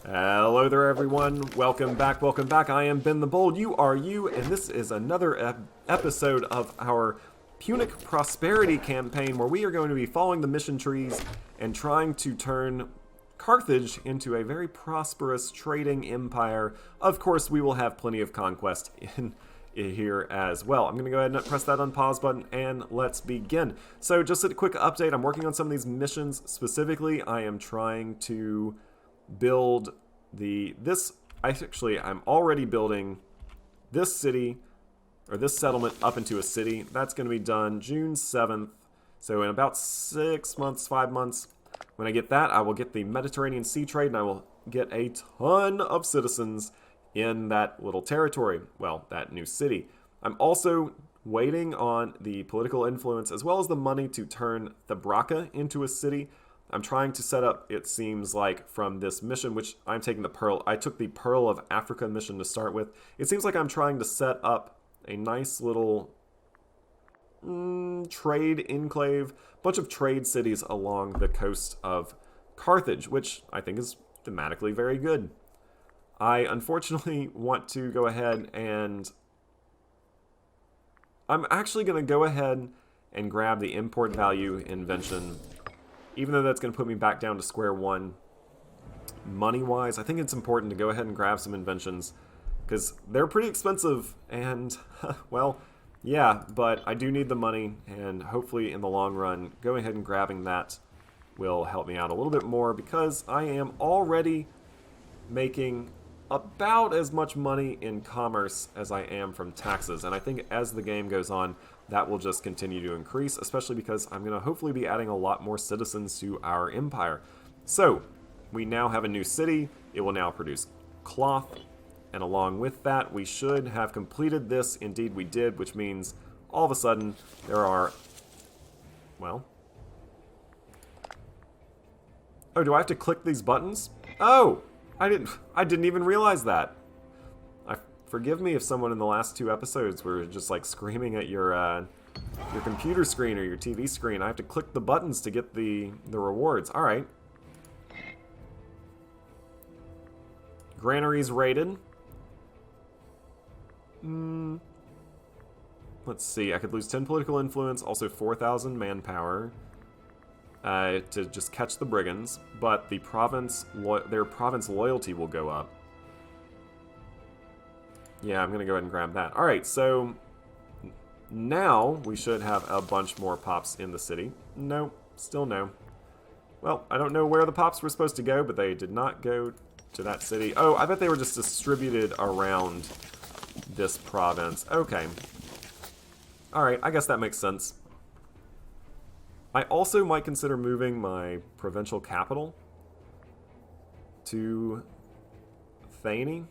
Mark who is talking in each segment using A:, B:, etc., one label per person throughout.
A: Hello there everyone, welcome back. I am Ben the Bold, you are you, and this is another episode of our Punic Prosperity campaign where we are going to be following the mission trees and trying to turn Carthage into a very prosperous trading empire. Of course, we will have plenty of conquest in here as well. I'm going to go ahead and press that unpause button and let's begin. So just a quick update, I'm working on some of these missions. Specifically, I am trying to build I'm already building this city, or this settlement up into a city. That's going to be done June 7th. So in about 6 months, 5 months, when I get that, I will get the Mediterranean Sea Trade and I will get a ton of citizens in that little territory. Well, that new city. I'm also waiting on the political influence as well as the money to turn Thabraka into a city. I'm trying to set up, it seems like, from this mission, which I'm taking the Pearl. I took the Pearl of Africa mission to start with. It seems like I'm trying to set up a nice little trade enclave, bunch of trade cities along the coast of Carthage, which I think is thematically very good. I unfortunately want to go ahead and I'm actually going to go ahead and grab the import value invention. Even though that's going to put me back down to square one money-wise, I think it's important to go ahead and grab some inventions because they're pretty expensive and, well, yeah, but I do need the money and hopefully in the long run, going ahead and grabbing that will help me out a little bit more because I am already making about as much money in commerce as I am from taxes, and I think as the game goes on, that will just continue to increase, especially because I'm going to hopefully be adding a lot more citizens to our empire. So, we now have a new city. It will now produce cloth, and along with that, we should have completed this. Indeed, we did, which means all of a sudden there are, well... Oh, do I have to click these buttons? Oh! I didn't even realize that. Forgive me if someone in the last 2 episodes were just like screaming at your computer screen or your TV screen. I have to click the buttons to get the rewards. All right. Granaries raided. Let's see. I could lose 10 political influence, also 4,000 manpower to just catch the brigands, but the their province loyalty will go up. Yeah, I'm going to go ahead and grab that. Alright, so now we should have a bunch more pops in the city. No, still no. Well, I don't know where the pops were supposed to go, but they did not go to that city. Oh, I bet they were just distributed around this province. Okay. Alright, I guess that makes sense. I also might consider moving my provincial capital to Thani.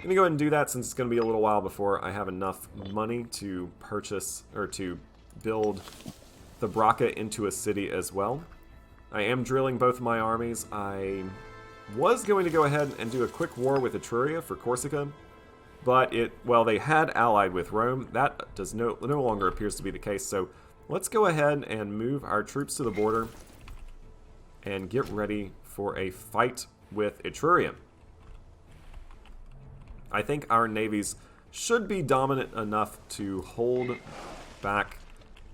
A: I'm going to go ahead and do that since it's going to be a little while before I have enough money to purchase or to build Thabraka into a city as well. I am drilling both my armies. I was going to go ahead and do a quick war with Etruria for Corsica, but they had allied with Rome. That no longer appears to be the case, so let's go ahead and move our troops to the border and get ready for a fight with Etruria. I think our navies should be dominant enough to hold back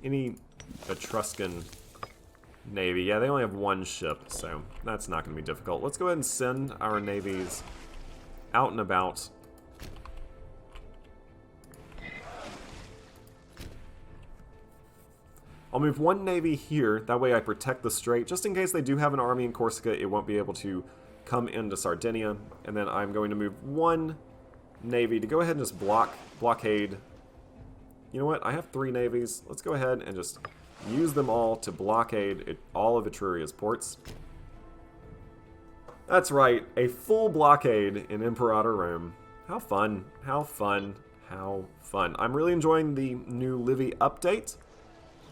A: any Etruscan navy. Yeah, they only have 1 ship, so that's not going to be difficult. Let's go ahead and send our navies out and about. I'll move 1 navy here, that way I protect the strait. Just in case they do have an army in Corsica, it won't be able to come into Sardinia. And then I'm going to move 1 navy to go ahead and just blockade. You know what? I have 3 navies. Let's go ahead and just use them all to blockade all of Etruria's ports. That's right, a full blockade in Imperator Rome. How fun, how fun, how fun. I'm really enjoying the new Livy update.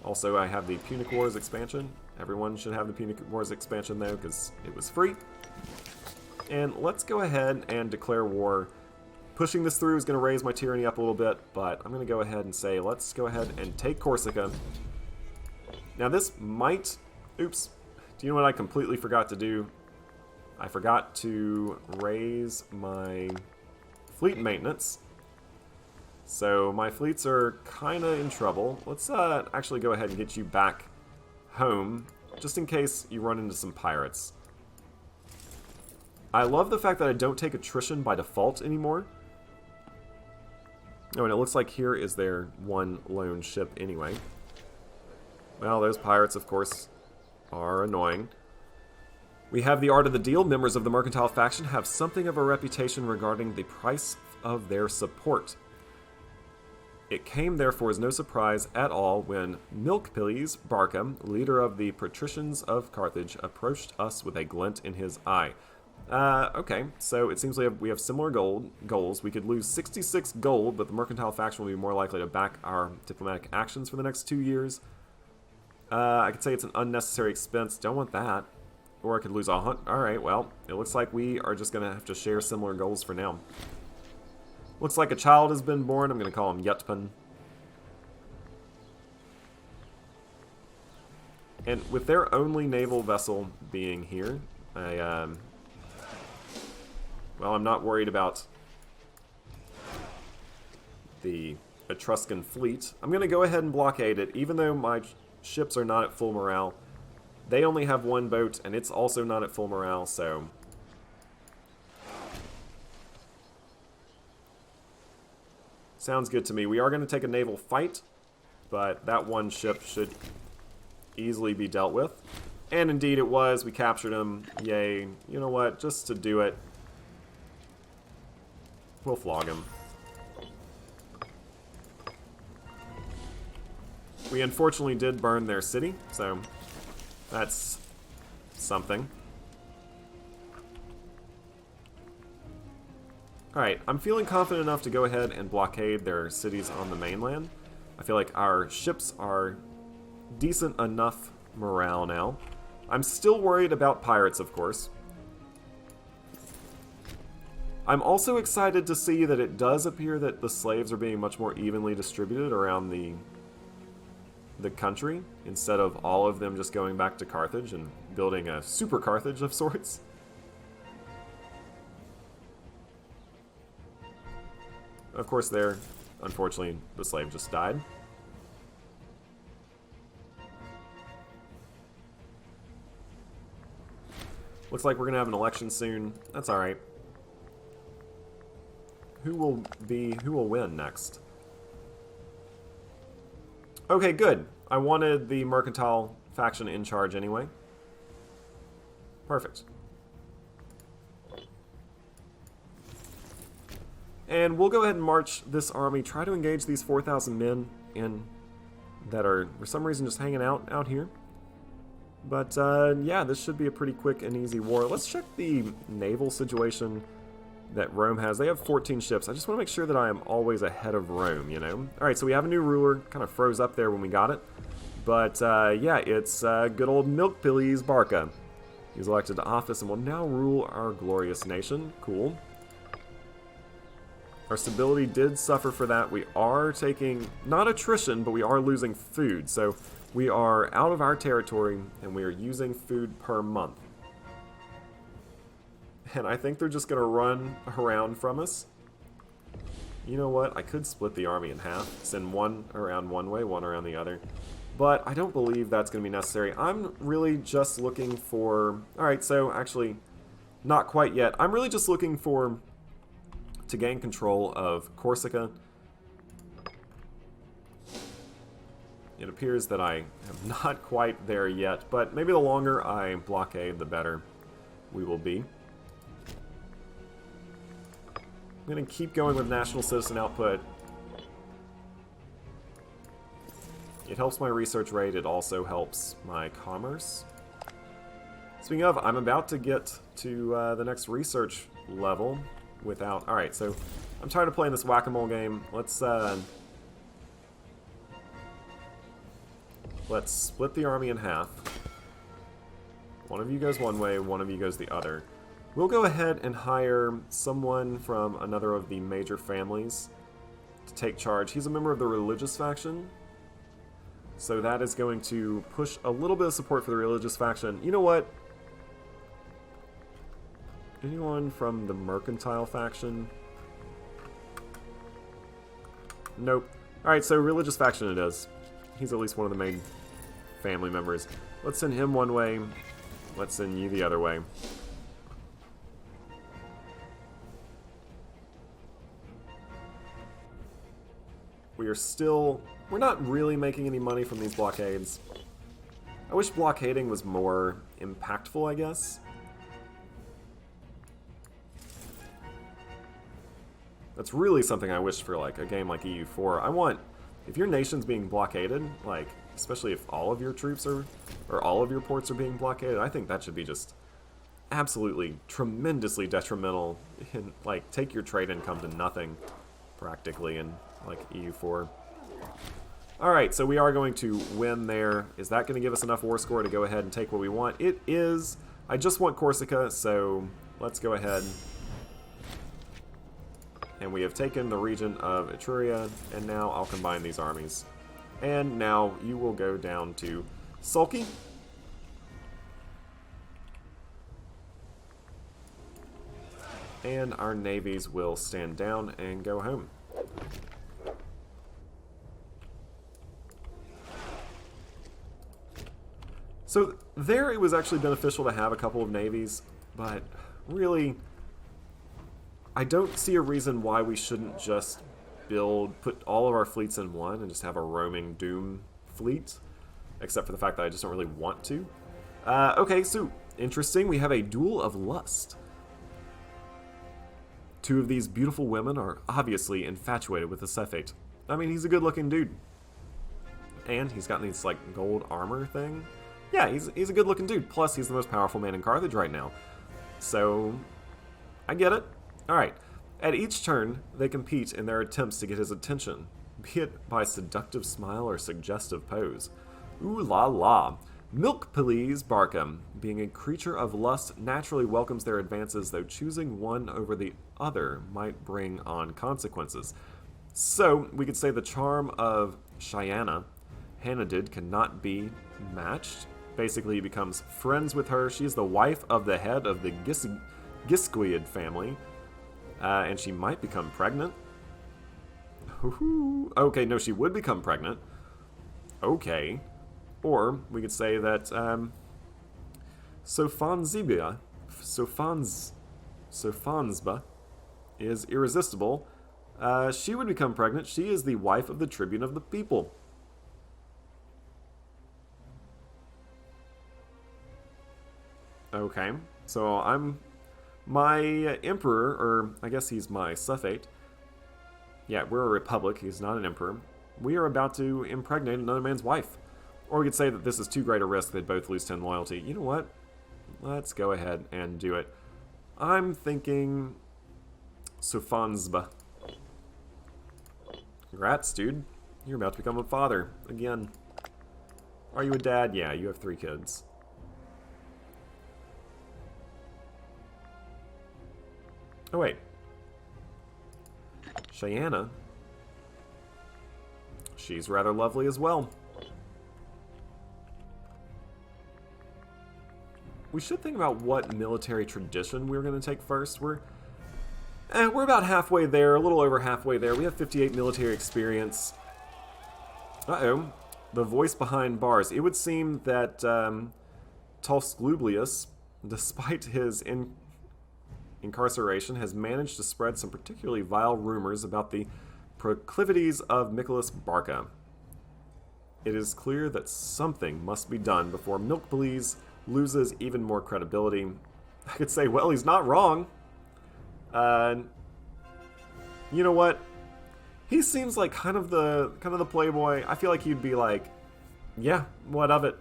A: Also, I have the Punic Wars expansion. Everyone should have the Punic Wars expansion though, because it was free. And let's go ahead and declare war. Pushing this through is going to raise my tyranny up a little bit, but I'm going to go ahead and say, let's go ahead and take Corsica. Now this might... Oops. Do you know what I completely forgot to do? I forgot to raise my fleet maintenance. So my fleets are kind of in trouble. Let's actually go ahead and get you back home, just in case you run into some pirates. I love the fact that I don't take attrition by default anymore. Oh, and it looks like here is their one lone ship anyway. Well, those pirates, of course, are annoying. We have the art of the deal. Members of the mercantile faction have something of a reputation regarding the price of their support. It came, therefore, as no surprise at all when Milkpillies Barca, leader of the patricians of Carthage, approached us with a glint in his eye. Okay, so it seems we have similar goals. We could lose 66 gold, but the mercantile faction will be more likely to back our diplomatic actions for the next 2 years. I could say it's an unnecessary expense. Don't want that. Or I could lose a hunt. Alright, well, it looks like we are just going to have to share similar goals for now. Looks like a child has been born. I'm going to call him Yutpan. And with their only naval vessel being here, well, I'm not worried about the Etruscan fleet. I'm going to go ahead and blockade it, even though my ships are not at full morale. They only have one boat, and it's also not at full morale, so... Sounds good to me. We are going to take a naval fight, but that one ship should easily be dealt with. And indeed it was. We captured him. Yay. You know what? Just to do it, we'll flog him. We unfortunately did burn their city, so that's something. Alright, I'm feeling confident enough to go ahead and blockade their cities on the mainland. I feel like our ships are decent enough morale now. I'm still worried about pirates, of course. I'm also excited to see that it does appear that the slaves are being much more evenly distributed around the country, instead of all of them just going back to Carthage and building a super Carthage of sorts. Of course, there, unfortunately, the slave just died. Looks like we're gonna have an election soon. That's alright. Who will win next? Okay, good. I wanted the mercantile faction in charge anyway. Perfect. And we'll go ahead and march this army, try to engage these 4,000 men that are, for some reason, just hanging out here. But, yeah, this should be a pretty quick and easy war. Let's check the naval situation that Rome has. They have 14 ships. I just want to make sure that I am always ahead of Rome, you know? Alright, so we have a new ruler. Kind of froze up there when we got it. But, yeah, it's good old Milkpillies Barca. He's elected to office and will now rule our glorious nation. Cool. Our stability did suffer for that. We are taking, not attrition, but we are losing food. So we are out of our territory, and we are using food per month. And I think they're just going to run around from us. You know what? I could split the army in half. Send one around one way, one around the other. But I don't believe that's going to be necessary. I'm really just looking for... Alright, so actually, not quite yet. I'm really just looking for... to gain control of Corsica. It appears that I am not quite there yet, but maybe the longer I blockade, the better we will be. I'm going to keep going with national citizen output. It helps my research rate, it also helps my commerce. Speaking of, I'm about to get to the next research level without... Alright, so I'm tired of playing this whack-a-mole game. Let's split the army in half. One of you goes one way, one of you goes the other. We'll go ahead and hire someone from another of the major families to take charge. He's a member of the religious faction. So that is going to push a little bit of support for the religious faction. You know what? Anyone from the mercantile faction? Nope. Alright, so religious faction it is. He's at least one of the main family members. Let's send him one way. Let's send you the other way. We're not really making any money from these blockades. I wish blockading was more impactful, I guess. That's really something I wish for, like, a game like EU4. I want, if your nation's being blockaded, like, especially if all of your troops are, or all of your ports are being blockaded, I think that should be just absolutely tremendously detrimental. And, like, take your trade income to nothing, practically, in, like, EU4. Alright, so we are going to win there. Is that going to give us enough war score to go ahead and take what we want? It is. I just want Corsica, so let's go ahead. And we have taken the region of Etruria, and now I'll combine these armies. And now you will go down to Sulky. And our navies will stand down and go home. So there it was actually beneficial to have a couple of navies, but really, I don't see a reason why we shouldn't just put all of our fleets in one and just have a roaming Doom fleet, except for the fact that I just don't really want to. Okay, so interesting, we have a duel of lust. Two of these beautiful women are obviously infatuated with the Cephate. I mean, he's a good-looking dude. And he's got this, like, gold armor thing. Yeah, he's a good-looking dude. Plus, he's the most powerful man in Carthage right now. So, I get it. Alright. At each turn, they compete in their attempts to get his attention, be it by seductive smile or suggestive pose. Ooh la la. Milk Please Barkham, being a creature of lust, naturally welcomes their advances, though choosing one over the other might bring on consequences. So, we could say the charm of Cheyenne, Hanadid, cannot be matched. Basically, he becomes friends with her. She is the wife of the head of the Gisquid family, and she might become pregnant. Okay, no, she would become pregnant. Okay. Or we could say that Sofansba is irresistible. She would become pregnant. She is the wife of the tribune of the people. Okay, so my emperor, or I guess he's my Cephate. Yeah, we're a republic. He's not an emperor. We are about to impregnate another man's wife. Or we could say that this is too great a risk they'd both lose 10 loyalty. You know what? Let's go ahead and do it. I'm thinking Sofansba. Congrats, dude. You're about to become a father. Again. Are you a dad? Yeah, you have 3 kids. Oh, wait. Cheyenne. She's rather lovely as well. We should think about what military tradition we're going to take first. We're about halfway there, a little over halfway there. We have 58 military experience. Uh-oh. The voice behind bars. It would seem that Tolsglublius, despite his incarceration, has managed to spread some particularly vile rumors about the proclivities of Nicholas Barca. It is clear that something must be done before Milk Please loses even more credibility. I could say, well, he's not wrong. You know what? He seems like kind of the playboy. I feel like he'd be like, yeah, what of it?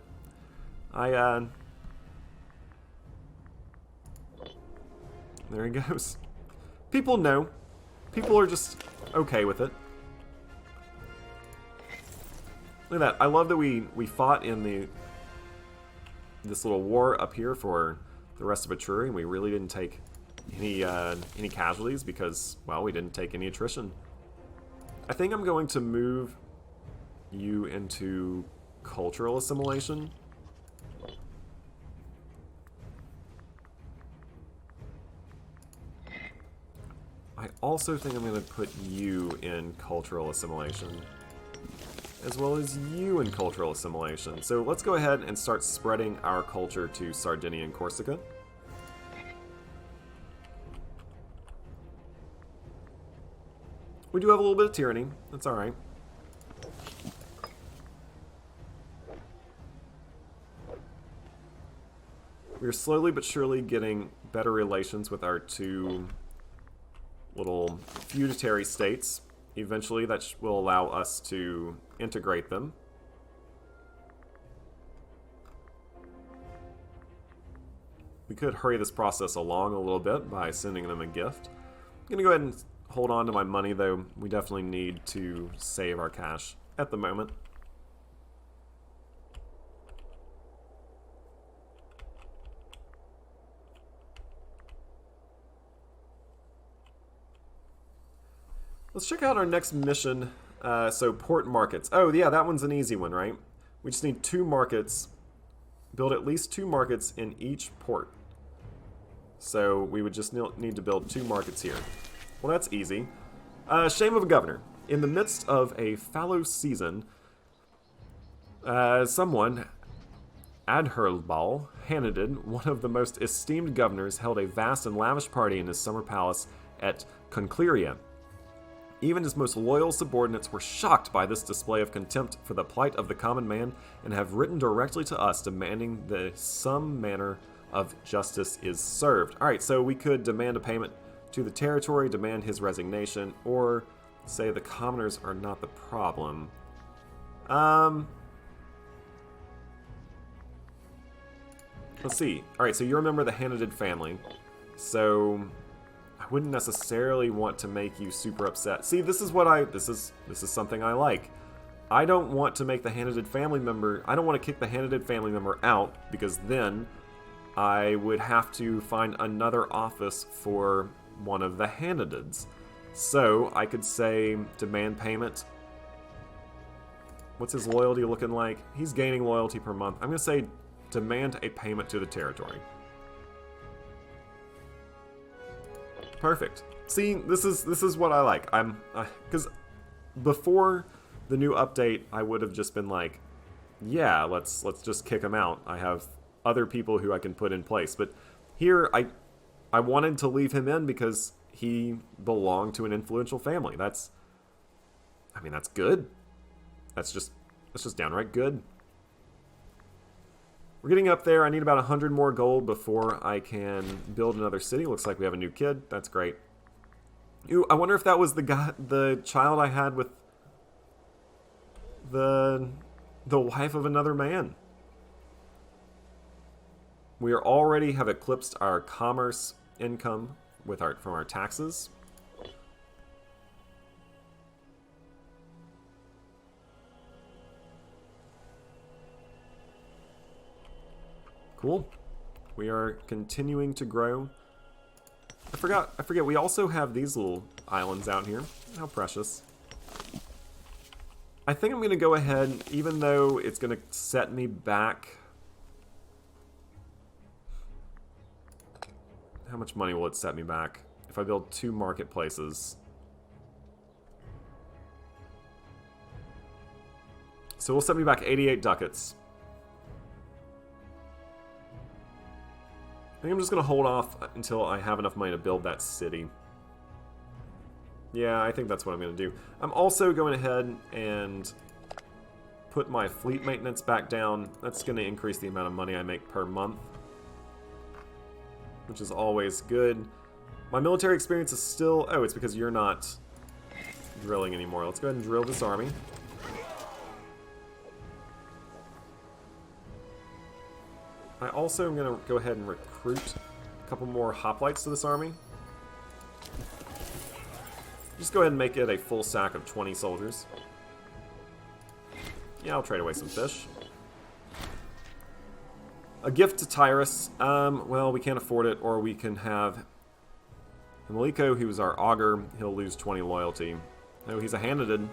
A: There he goes. People know. People are just okay with it. Look at that. I love that we fought in this little war up here for the rest of Etruria, and we really didn't take any casualties because, well, we didn't take any attrition. I think I'm going to move you into cultural assimilation. I also think I'm going to put you in cultural assimilation, as well as you in cultural assimilation. So let's go ahead and start spreading our culture to Sardinia and Corsica. We do have a little bit of tyranny. That's alright. We're slowly but surely getting better relations with our two little feudatory states. Eventually that will allow us to integrate them. We could hurry this process along a little bit by sending them a gift. I'm going to go ahead and hold on to my money, though. We definitely need to save our cash at the moment. Let's check out our next mission. So port markets. Oh yeah, that one's an easy one, right? We just need 2 markets. Build at least 2 markets in each port. So we would just need to build 2 markets here. Well, that's easy. Shame of a governor. In the midst of a fallow season, someone, Adherbal Hanadin, one of the most esteemed governors, held a vast and lavish party in his summer palace at Concleria. Even his most loyal subordinates were shocked by this display of contempt for the plight of the common man and have written directly to us demanding that some manner of justice is served. Alright, so we could demand a payment to the territory, demand his resignation, or say the commoners are not the problem. Let's see. Alright, so you remember the Hanadid family. So I wouldn't necessarily want to make you super upset. See, this is what this is something I like. I don't want to make the Hanadid family member, I don't want to kick the Hanadid family member out, because then I would have to find another office for one of the Hanadids. So I could say demand payment. What's his loyalty looking like? He's gaining loyalty per month. I'm going to say demand a payment to the territory. Perfect. See, this is what I like. Because before the new update, I would have just been like, yeah, let's just kick him out. I have other people who I can put in place. But here, I wanted to leave him in because he belonged to an influential family. That's good. That's just downright good. We're getting up there. I need about 100 more gold before I can build another city. Looks like we have a new kid. That's great. Ooh, I wonder if that was the child I had with the wife of another man. We already have eclipsed our commerce income from our taxes. Cool. We are continuing to grow. I forget, we also have these little islands out here. How precious. I think I'm going to go ahead, even though it's going to set me back. How much money will it set me back if I build 2 marketplaces? So we'll set me back 88 ducats. I think I'm just going to hold off until I have enough money to build that city. Yeah, I think that's what I'm going to do. I'm also going ahead and put my fleet maintenance back down. That's going to increase the amount of money I make per month, which is always good. My military experience is still... Oh, it's because you're not drilling anymore. Let's go ahead and drill this army. I also am going to go ahead and recruit a couple more hoplites to this army. Just go ahead and make it a full sack of 20 soldiers. Yeah, I'll trade away some fish. A gift to Tyrus. Well, we can't afford it, or we can have Himelico, who's our augur. He'll lose 20 loyalty. Oh, he's a Hanadid.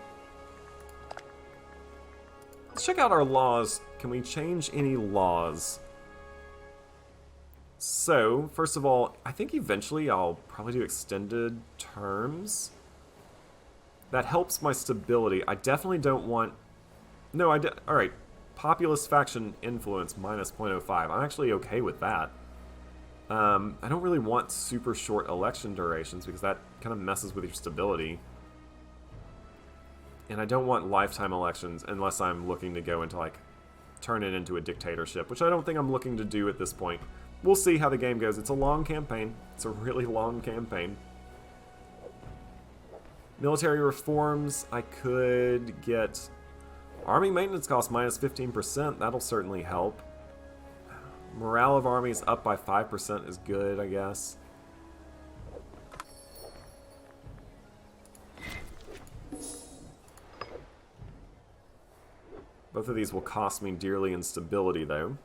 A: Let's check out our laws. Can we change any laws? So, first of all, I think eventually I'll probably do extended terms. That helps my stability. I definitely don't want... No, alright. Populist faction influence minus 0.05. I'm actually okay with that. I don't really want super short election durations because that kind of messes with your stability. And I don't want lifetime elections unless I'm looking to go into, like, turn it into a dictatorship, which I don't think I'm looking to do at this point. We'll see how the game goes. It's a long campaign. It's a really long campaign. Military reforms, I could get army maintenance cost minus 15%. That'll certainly help. Morale of armies up by 5% is good, I guess. Both of these will cost me dearly in stability, though.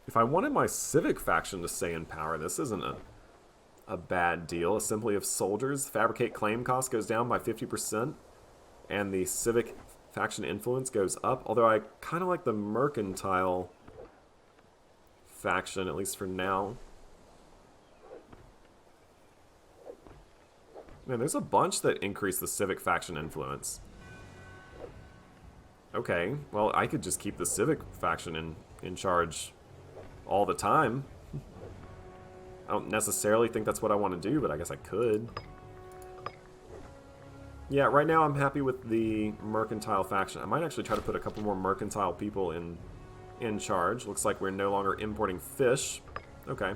A: If I wanted my civic faction to stay in power, this isn't a bad deal. Assembly of soldiers. Fabricate claim cost goes down by 50%. And the civic faction influence goes up. Although I kind of like the mercantile faction, at least for now. Man, there's a bunch that increase the civic faction influence. Okay, well, I could just keep the civic faction in charge all the time. I don't necessarily think that's what I want to do, but I guess I could. Yeah, right now I'm happy with the mercantile faction. I might actually try to put a couple more mercantile people in charge. Looks like we're no longer importing fish. Okay.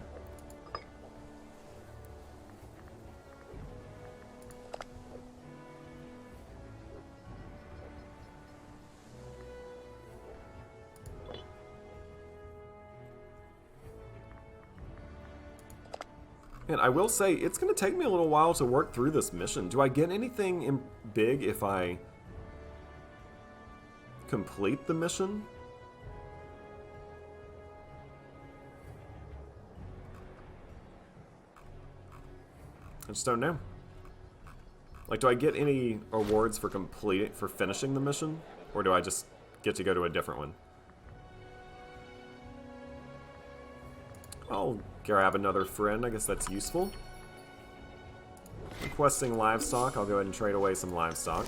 A: And I will say, it's going to take me a little while to work through this mission. Do I get anything big if I complete the mission? I just don't know. Like, do I get any awards for finishing the mission? Or do I just get to go to a different one? I'll grab another friend. I guess that's useful. Requesting livestock. I'll go ahead and trade away some livestock.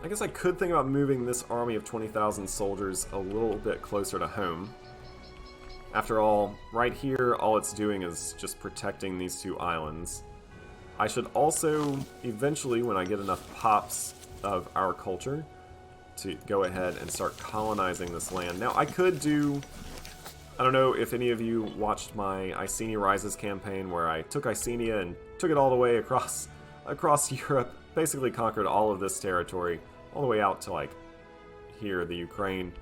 A: I guess I could think about moving this army of 20,000 soldiers a little bit closer to home. After all, right here, all it's doing is just protecting these two islands. I should also, eventually, when I get enough pops of our culture, to go ahead and start colonizing this land. Now, I could do... I don't know if any of you watched my Icenia Rises campaign, where I took Icenia and took it all the way across Europe, basically conquered all of this territory, all the way out to, like, here, the Ukraine.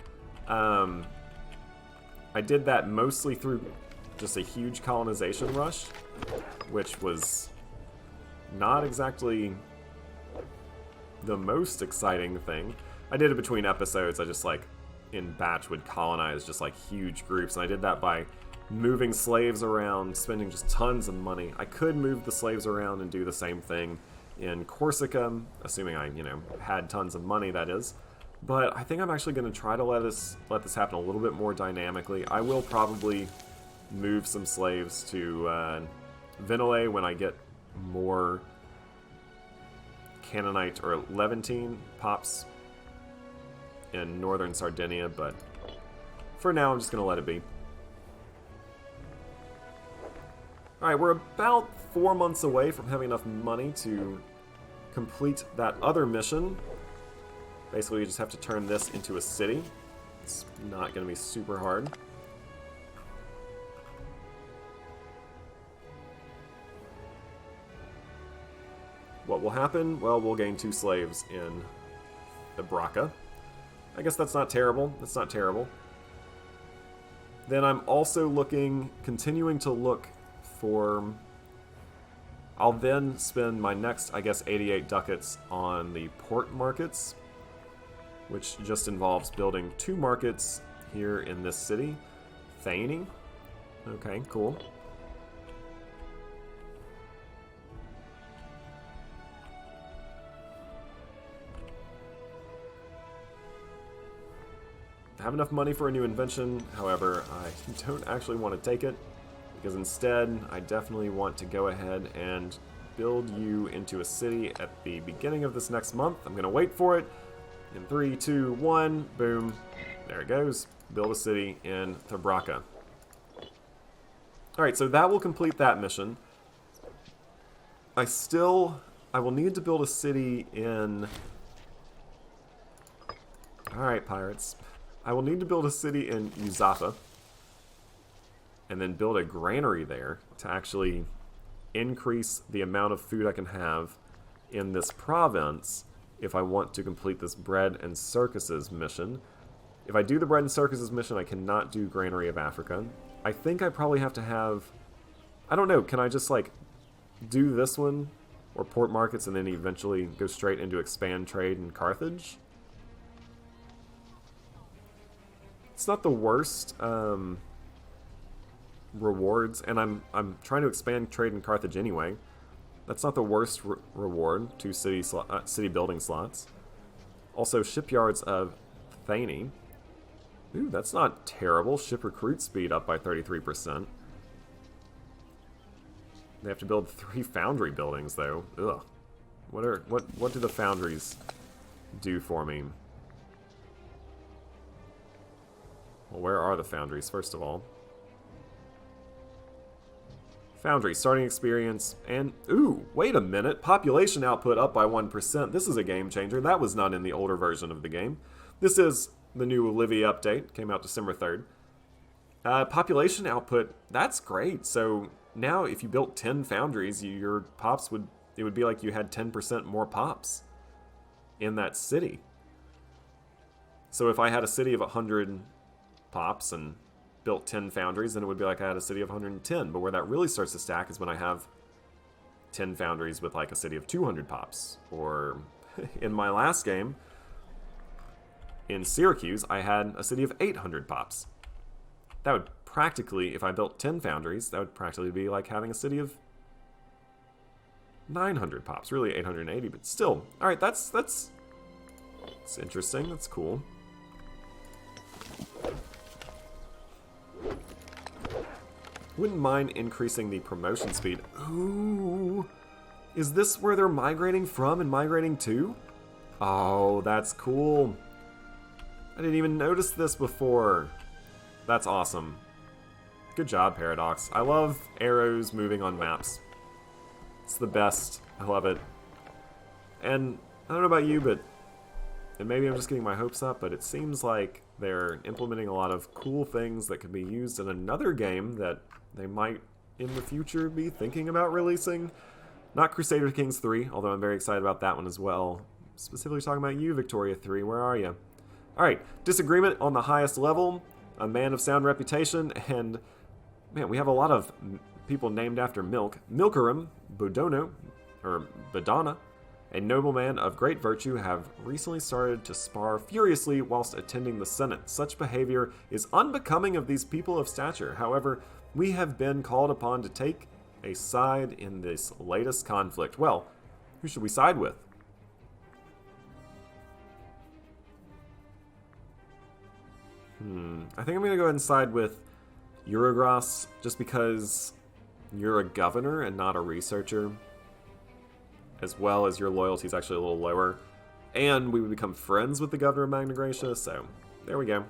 A: I did that mostly through just a huge colonization rush, which was not exactly the most exciting thing. I did it between episodes. I just, like, in batch would colonize just, like, huge groups, and I did that by moving slaves around, spending just tons of money. I could move the slaves around and do the same thing in Corsica, assuming I, had tons of money, that is. But I think I'm actually going to try to let this happen a little bit more dynamically. I will probably move some slaves to Venale when I get more Canaanite or Levantine pops in northern Sardinia, but for now I'm just going to let it be. Alright, we're about 4 months away from having enough money to complete that other mission. Basically, we just have to turn this into a city. It's not going to be super hard. What will happen? Well, we'll gain 2 slaves in the Braca. I guess that's not terrible. That's not terrible. Then I'm also continuing to look for... I'll then spend my next, I guess, 88 ducats on the port markets, which just involves building 2 markets here in this city. Thany. Okay, cool. I have enough money for a new invention, however, I don't actually want to take it, because instead, I definitely want to go ahead and build you into a city at the beginning of this next month. I'm going to wait for it. In 3, 2, 1, boom. There it goes. Build a city in Thabraka. Alright, so that will complete that mission. I will need to build a city in... Alright, pirates. I will need to build a city in Uzapa. And then build a granary there to actually increase the amount of food I can have in this province if I want to complete this bread and circuses mission. If I do the bread and circuses mission, I cannot do Granary of Africa. I think I probably have to have... I don't know, can I just like do this one or port markets and then eventually go straight into expand trade in Carthage? It's not the worst rewards, and I'm trying to expand trade in Carthage anyway. That's not the worst reward, 2 city building slots. Also, shipyards of Thany. Ooh, that's not terrible. Ship recruit speed up by 33%. They have to build 3 foundry buildings, though. Ugh. What do the foundries do for me? Well, where are the foundries, first of all? Foundry, starting experience, and... Ooh, wait a minute. Population output up by 1%. This is a game changer. That was not in the older version of the game. This is the new Livy update. Came out December 3rd. Population output, that's great. So now if you built 10 foundries, your pops would... It would be like you had 10% more pops in that city. So if I had a city of 100 pops and built 10 foundries, then it would be like I had a city of 110. But where that really starts to stack is when I have 10 foundries with like a city of 200 pops. Or in my last game, in Syracuse, I had a city of 800 pops. That would practically, if I built 10 foundries, that would practically be like having a city of 900 pops. Really 880, but still. Alright, that's interesting. That's cool. Wouldn't mind increasing the promotion speed. Ooh. Is this where they're migrating from and migrating to? Oh, that's cool. I didn't even notice this before. That's awesome. Good job, Paradox. I love arrows moving on maps. It's the best. I love it. And I don't know about you, but... And maybe I'm just getting my hopes up, but it seems like they're implementing a lot of cool things that could be used in another game that they might, in the future, be thinking about releasing. Not Crusader Kings 3, although I'm very excited about that one as well. Specifically talking about you, Victoria 3. Where are you? Alright, disagreement on the highest level. A man of sound reputation, and... Man, we have a lot of people named after milk. Milkarum, Bodono, or Badana, a nobleman of great virtue, have recently started to spar furiously whilst attending the Senate. Such behavior is unbecoming of these people of stature. However, we have been called upon to take a side in this latest conflict. Well, who should we side with? I think I'm going to go ahead and side with Eurogras, just because you're a governor and not a researcher, as well as your loyalty is actually a little lower, and we would become friends with the governor of Magna Graecia, so there we go.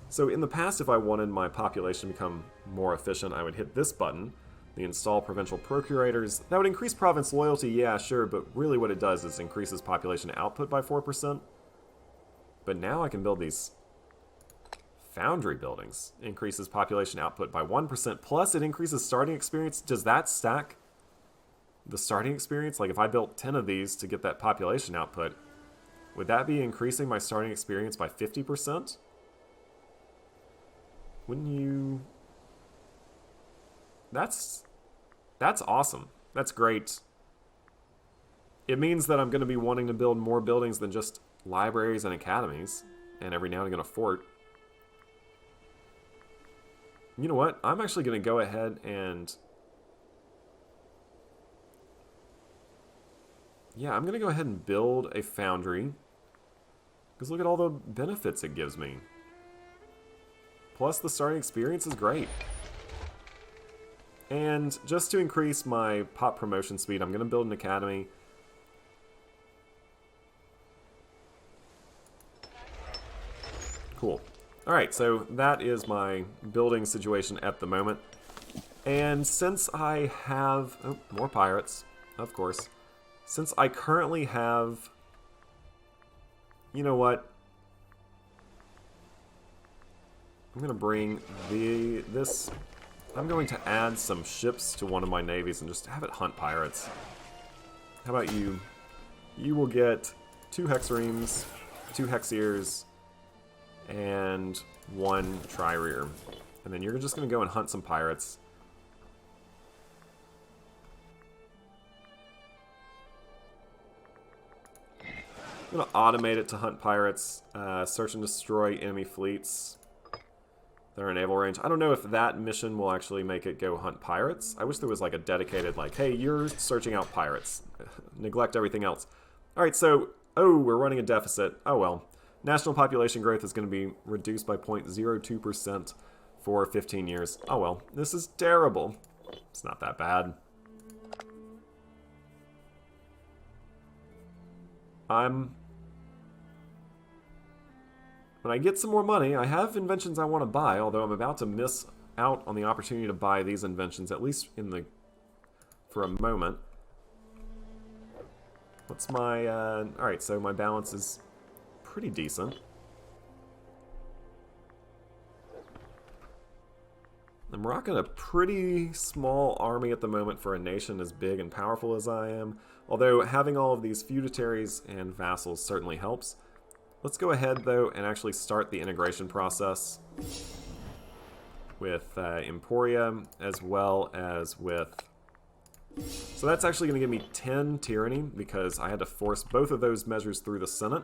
A: So in the past, if I wanted my population to become more efficient, I would hit this button, the install provincial procurators. That would increase province loyalty, yeah, sure, but really what it does is increases population output by 4%. But now I can build these Foundry buildings. Increases population output by 1%, plus it increases starting experience. Does that stack the starting experience? Like if I built 10 of these to get that population output, would that be increasing my starting experience by 50%? Wouldn't you... That's awesome. That's great. It means that I'm going to be wanting to build more buildings than just libraries and academies, and every now and again a fort. You know what? I'm actually going to go ahead and... Yeah, I'm going to go ahead and build a foundry. Because look at all the benefits it gives me. Plus, the starting experience is great. And just to increase my pop promotion speed, I'm going to build an academy. Cool. Alright, so that is my building situation at the moment. And since I have... Oh, more pirates, of course. Since I currently have... You know what? I'm going to bring this... I'm going to add some ships to one of my navies and just have it hunt pirates. How about you? You will get 2 hexaremes, 2 hexiers, and 1 tri-rear. And then you're just going to go and hunt some pirates. I'm going to automate it to hunt pirates, search and destroy enemy fleets. They're in naval range. I don't know if that mission will actually make it go hunt pirates. I wish there was like a dedicated, like, hey, you're searching out pirates. Neglect everything else. Alright, so, oh, we're running a deficit. Oh well. National population growth is going to be reduced by 0.02% for 15 years. Oh well, this is terrible. It's not that bad. When I get some more money, I have inventions I want to buy, although I'm about to miss out on the opportunity to buy these inventions, at least for a moment. What's my, alright, so my balance is pretty decent. I'm rocking a pretty small army at the moment for a nation as big and powerful as I am, although having all of these feudatories and vassals certainly helps. Let's go ahead, though, and actually start the integration process with Emporia, as well as with... So that's actually going to give me 10 tyranny, because I had to force both of those measures through the Senate.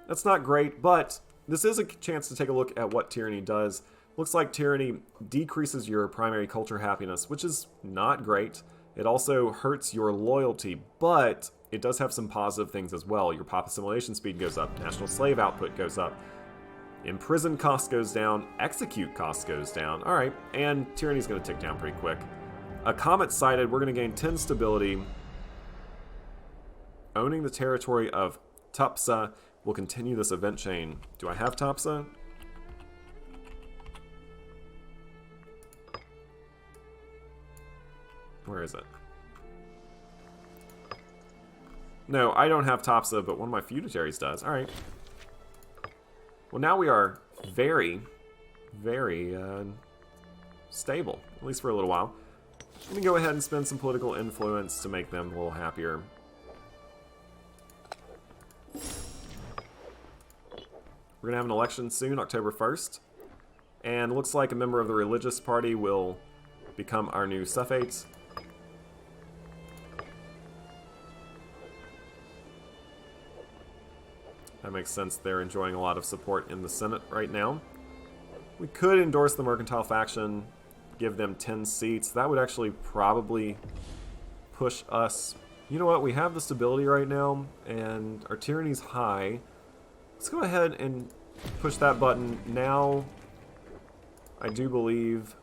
A: That's not great, but this is a chance to take a look at what tyranny does. Looks like tyranny decreases your primary culture happiness, which is not great. It also hurts your loyalty, but it does have some positive things as well. Your pop assimilation speed goes up, national slave output goes up, imprison cost goes down, execute cost goes down. Alright, and tyranny's going to tick down pretty quick. A comet sighted, we're going to gain 10 stability. Owning the territory of Tupsa will continue this event chain. Do I have Tupsa? Where is it? No, I don't have Topsa, but one of my feudatories does. Alright. Well, now we are very, very stable, at least for a little while. Let me go ahead and spend some political influence to make them a little happier. We're going to have an election soon, October 1st. And it looks like a member of the religious party will become our new suffate. That makes sense. They're enjoying a lot of support in the Senate right now. We could endorse the mercantile faction, give them 10 seats. That would actually probably push us... You know what? We have the stability right now, and our tyranny's high. Let's go ahead and push that button. Now, I do believe...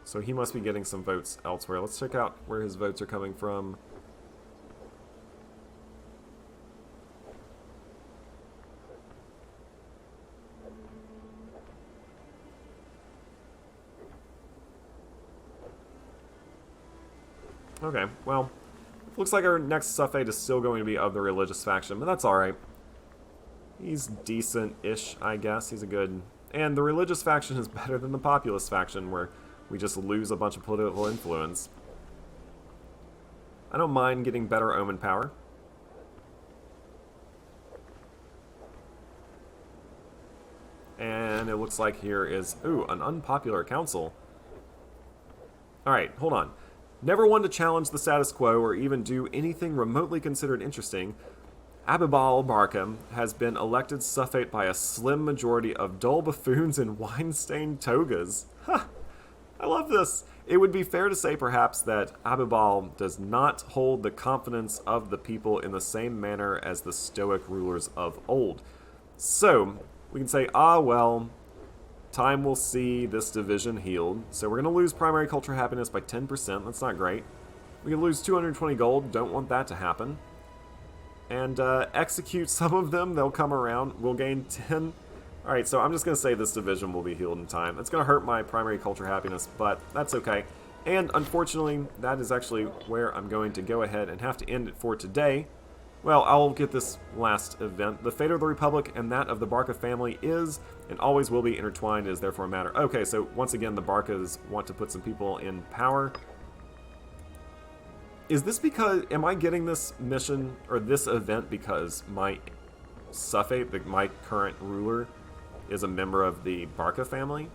A: So he must be getting some votes elsewhere. Let's check out where his votes are coming from. Okay, well, Looks like our next suffate is still going to be of the religious faction, but that's alright. He's decent-ish, I guess. He's a good... And the religious faction is better than the populist faction, where we just lose a bunch of political influence. I don't mind getting better omen power. And it looks like here is... Ooh, an unpopular council. Alright, hold on. Never one to challenge the status quo or even do anything remotely considered interesting, Abibal Barkham has been elected suffate by a slim majority of dull buffoons in wine-stained togas. Ha! I love this! It would be fair to say, perhaps, that Abibal does not hold the confidence of the people in the same manner as the Stoic rulers of old. So, we can say, ah, well, time will see this division healed. So we're going to lose primary culture happiness by 10%. That's not great. We can lose 220 gold. Don't want that to happen. And execute some of them. They'll come around. We'll gain 10. Alright, so I'm just going to say this division will be healed in time. It's going to hurt my primary culture happiness, but that's okay. And unfortunately, that is actually where I'm going to go ahead and have to end it for today. Well, I'll get this last event. The fate of the Republic and that of the Barca family is and always will be intertwined. It is therefore a matter. Okay, so once again, the Barcas want to put some people in power. Is this because... Am I getting this mission or this event because my suffate, my current ruler, is a member of the Barca family?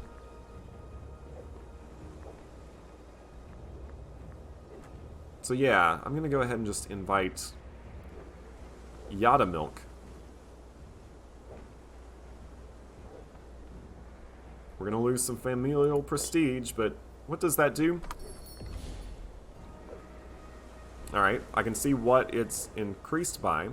A: So yeah, I'm going to go ahead and just invite... Yada Milk. We're going to lose some familial prestige, but what does that do? Alright, I can see what it's increased by.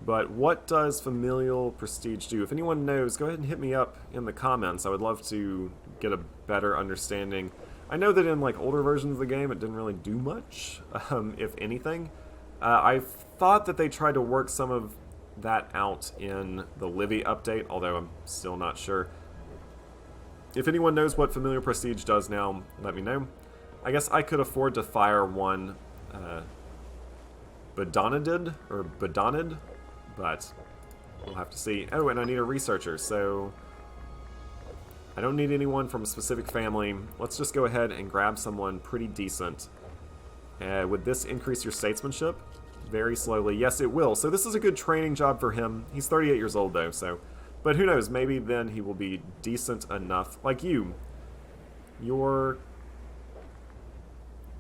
A: But what does familial prestige do? If anyone knows, go ahead and hit me up in the comments. I would love to get a better understanding. I know that in like older versions of the game it didn't really do much, if anything. I thought that they tried to work some of that out in the Livy update, although I'm still not sure. If anyone knows what familiar prestige does now, let me know. I guess I could afford to fire one Bedonidid, or Bedonid, but we'll have to see. Oh, and I need a researcher, so I don't need anyone from a specific family. Let's just go ahead and grab someone pretty decent. Would this increase your statesmanship? Very slowly. Yes, it will. So this is a good training job for him. He's 38 years old, though, so... But who knows, maybe then he will be decent enough. Like you. Your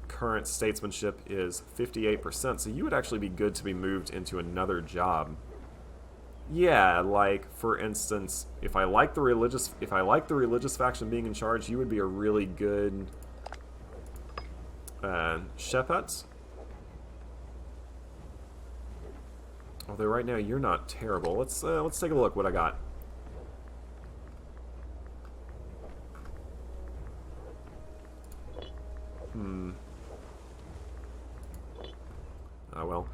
A: current statesmanship is 58%, so you would actually be good to be moved into another job. Yeah, like, for instance, if I like the religious faction being in charge, you would be a really good... Shepet. Although right now you're not terrible. Let's take a look what I got. Oh well.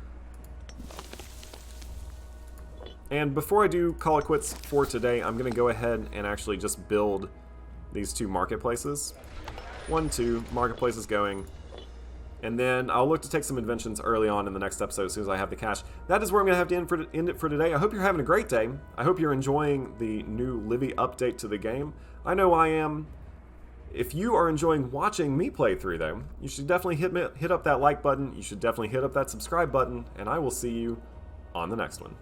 A: And before I do call it quits for today, I'm gonna go ahead and actually just build these two marketplaces. 1, 2 marketplaces going. And then I'll look to take some inventions early on in the next episode as soon as I have the cash. That is where I'm going to have to end it for today. I hope you're having a great day. I hope you're enjoying the new Livy update to the game. I know I am. If you are enjoying watching me play through, though, you should definitely hit up that like button. You should definitely hit up that subscribe button. And I will see you on the next one.